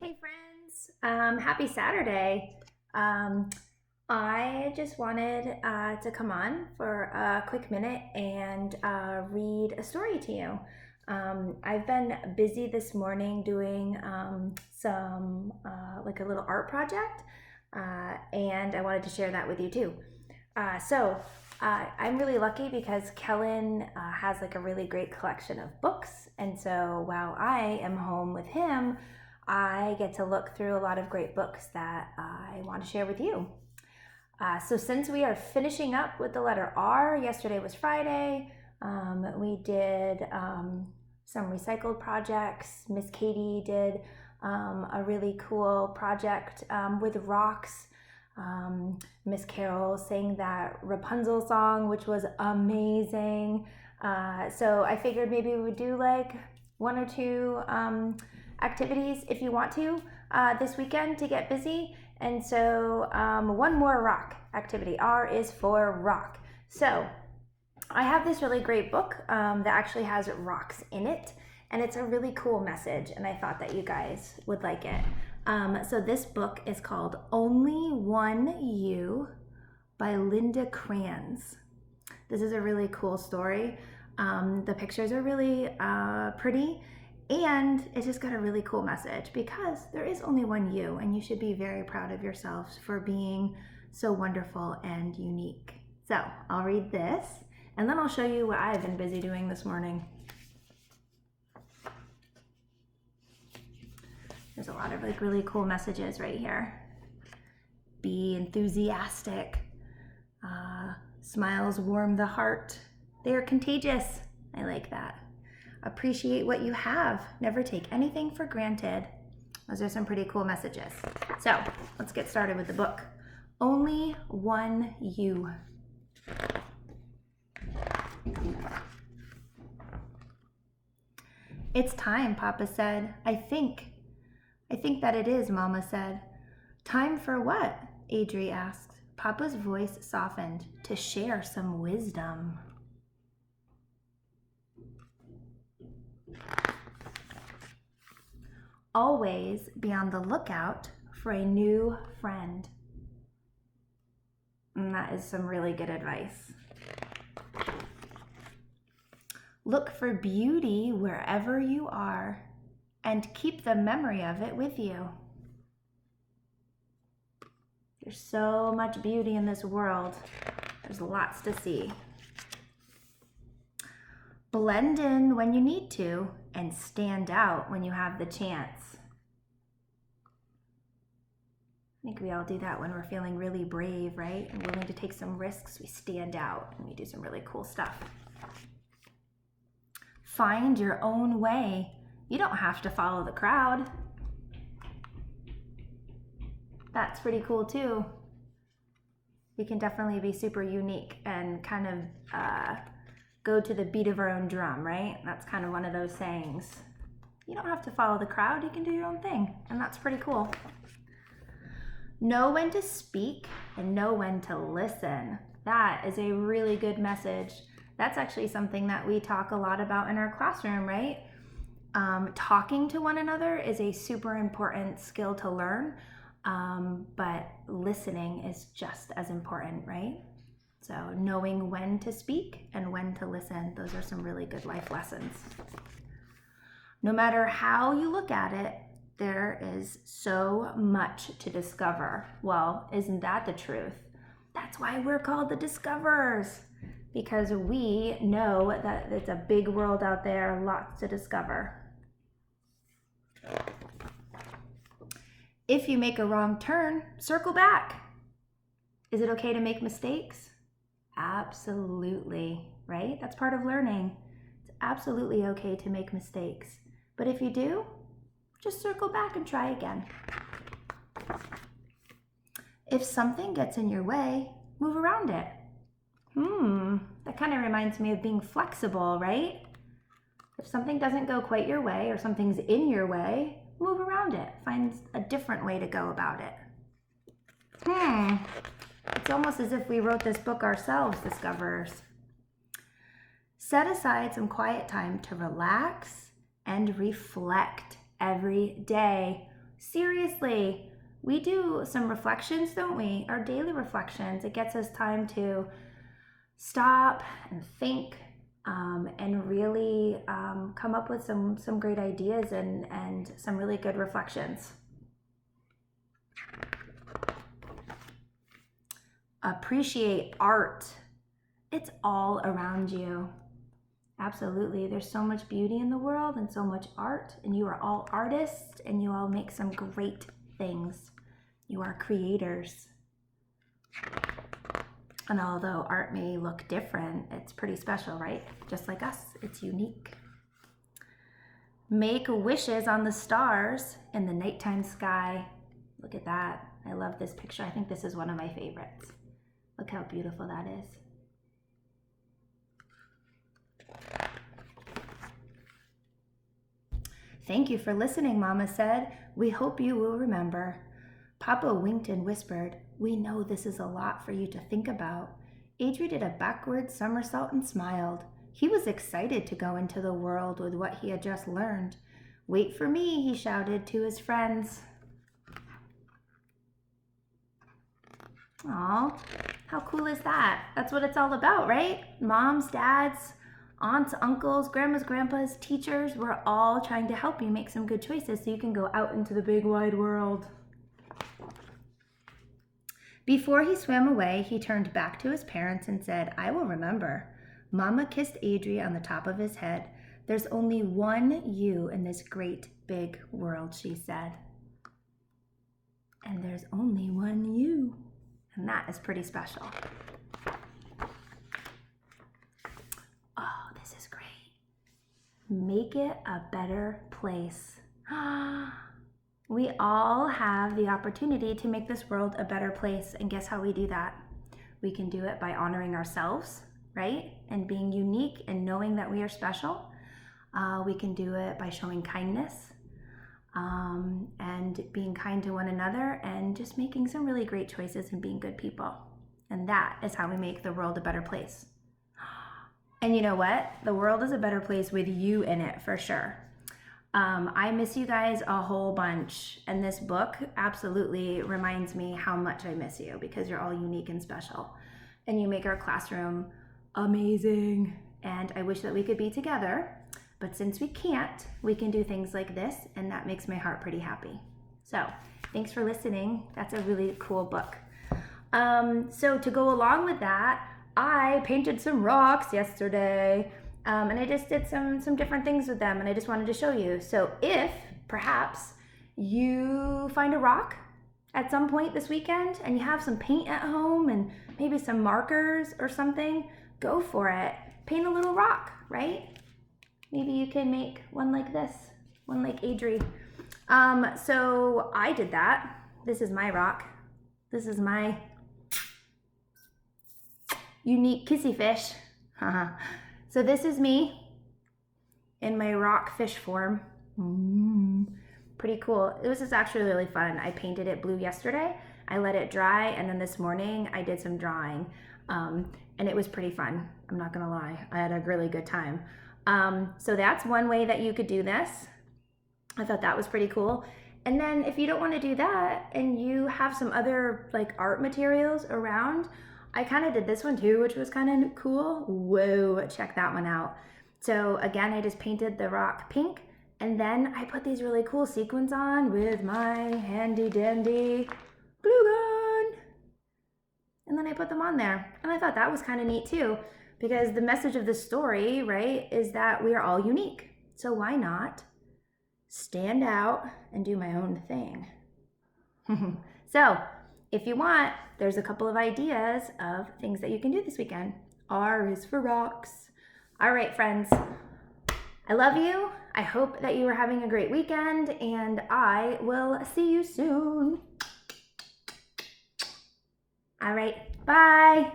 Hey friends, happy Saturday. Um, I just wanted to come on for a quick minute and read a story to you. I've been busy this morning doing some like a little art project, and I wanted to share that with you too. I'm really lucky because Kellen has like a really great collection of books, and so while I am home with him, I get to look through a lot of great books that I want to share with you. So since we are finishing up with the letter R, yesterday was Friday. We did some recycled projects. Miss Katie did a really cool project with rocks. Miss Carol sang that Rapunzel song, which was amazing. So I figured maybe we would do like one or two activities if you want to this weekend to get busy. And so one more rock activity. R is for rock. So I have this really great book that actually has rocks in it, and it's a really cool message, and I thought that you guys would like it. So this book is called Only One You by Linda Kranz. This is a really cool story. The pictures are really pretty, and it's just got a really cool message because there is only one you, and you should be very proud of yourselves for being so wonderful and unique. So I'll read this, and then I'll show you what I've been busy doing this morning. There's a lot of like really cool messages right here. Be enthusiastic. Smiles warm the heart. They are contagious. I like that. Appreciate what you have. Never take anything for granted. Those are some pretty cool messages. So let's get started with the book. Only One You. It's time, Papa said. I think that it is, Mama said. Time for what? Adri asked. Papa's voice softened. To share some wisdom. Always be on the lookout for a new friend. And that is some really good advice. Look for beauty wherever you are and keep the memory of it with you. There's so much beauty in this world. There's lots to see. Blend in when you need to and stand out when you have the chance. I think we all do that when we're feeling really brave, right? And willing to take some risks. We stand out and we do some really cool stuff. Find your own way. You don't have to follow the crowd. That's pretty cool too. We can definitely be super unique and kind of go to the beat of our own drum, right? That's kind of one of those sayings. You don't have to follow the crowd, you can do your own thing, and that's pretty cool. Know when to speak and know when to listen. That is a really good message. That's actually something that we talk a lot about in our classroom, right? Talking to one another is a super important skill to learn, but listening is just as important, right? So knowing when to speak and when to listen, those are some really good life lessons. No matter how you look at it, there is so much to discover. Well, isn't that the truth? That's why we're called the discoverers, because we know that it's a big world out there, lots to discover. If you make a wrong turn, circle back. Is it okay to make mistakes? Absolutely, right? That's part of learning. It's absolutely okay to make mistakes. But if you do, just circle back and try again. If something gets in your way, move around it. That kind of reminds me of being flexible, right? If something doesn't go quite your way or something's in your way, move around it. Find a different way to go about it. It's almost as if we wrote this book ourselves, discoverers. Set aside some quiet time to relax and reflect every day. Seriously, we do some reflections, don't we? Our daily reflections. It gets us time to stop and think, and really come up with some great ideas and some really good reflections. Appreciate art. It's all around you. Absolutely. There's so much beauty in the world and so much art, and you are all artists and you all make some great things. You are creators. And although art may look different, it's pretty special, right? Just like us, it's unique. Make wishes on the stars in the nighttime sky. Look at that. I love this picture. I think this is one of my favorites. Look how beautiful that is. Thank you for listening, Mama said. We hope you will remember. Papa winked and whispered, we know this is a lot for you to think about. Adri did a backward somersault and smiled. He was excited to go into the world with what he had just learned. Wait for me, he shouted to his friends. Aw, how cool is that? That's what it's all about, right? Moms, dads, aunts, uncles, grandmas, grandpas, teachers, we're all trying to help you make some good choices so you can go out into the big wide world. Before he swam away, he turned back to his parents and said, I will remember. Mama kissed Adri on the top of his head. There's only one you in this great big world, she said. And there's only one you. And that is pretty special. Oh, this is great. Make it a better place. We all have the opportunity to make this world a better place. And guess how we do that? We can do it by honoring ourselves, right? And being unique and knowing that we are special. We can do it by showing kindness and being kind to one another and just making some really great choices and being good people. And that is how we make the world a better place. And you know what? The world is a better place with you in it for sure. I miss you guys a whole bunch, and this book absolutely reminds me how much I miss you because you're all unique and special, and you make our classroom amazing, and I wish that we could be together, but since we can't, we can do things like this, and that makes my heart pretty happy. So thanks for listening. That's a really cool book. So to go along with that, I painted some rocks yesterday. And I just did some different things with them, and I just wanted to show you. So if perhaps you find a rock at some point this weekend and you have some paint at home and maybe some markers or something, go for it. Paint a little rock, right? Maybe you can make one like this, one like Adri. So I did that. This is my rock. This is my unique kissy fish. So this is me in my rock fish form. Pretty cool. This is actually really fun. I painted it blue yesterday. I let it dry, and then this morning I did some drawing. And it was pretty fun. I'm not gonna lie. I had a really good time. So that's one way that you could do this. I thought that was pretty cool. And then if you don't want to do that and you have some other like art materials around, I kind of did this one too, which was kind of cool. Whoa, check that one out. So again, I just painted the rock pink, and then I put these really cool sequins on with my handy dandy glue gun. And then I put them on there. And I thought that was kind of neat too, because the message of the story, right, is that we are all unique. So why not stand out and do my own thing? So if you want, there's a couple of ideas of things that you can do this weekend. R is for rocks. All right, friends. I love you. I hope that you are having a great weekend, and I will see you soon. All right, bye.